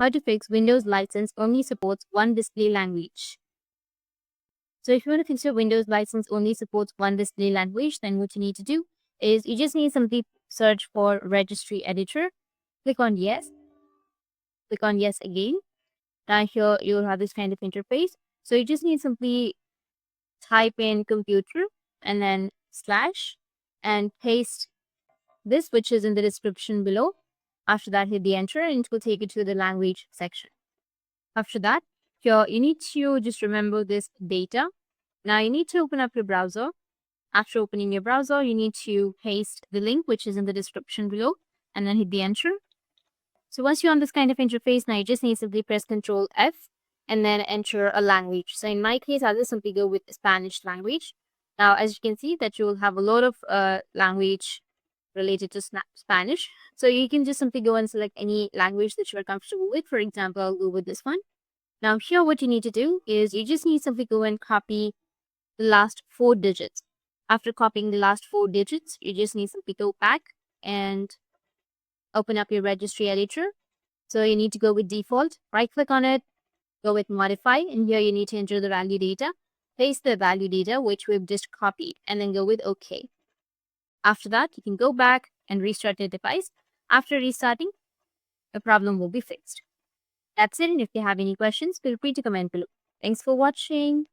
how to fix Windows license only supports one display language. So if you want to fix your Windows license only supports one display language, then what you need to do is you just need to simply search for registry editor, click on yes again. Now here you'll have this kind of interface. So you just need to simply type in computer and then slash and paste this, which is in the description below. After that, hit the enter and it will take you to the language section. After that, here you need to just remember this data. Now you need to open up your browser. After opening your browser, you need to paste the link, which is in the description below, and then hit the enter. So once you're on this kind of interface, now you just need to simply press Control F and then enter a language. So in my case, I'll just simply go with Spanish language. Now, as you can see that you will have a lot of language related to Spanish. So you can just simply go and select any language that you're comfortable with. For example, I'll go with this one. Now here what you need to do is you just need to simply go and copy the last 4 digits. After copying the last 4 digits, you just need to simply go back and open up your registry editor. So you need to go with default, right click on it, go with modify, and here you need to enter the value data, paste the value data which we've just copied, and then go with OK. After that, you can go back and restart your device. After restarting, the problem will be fixed. That's it, and if you have any questions, feel free to comment below. Thanks for watching.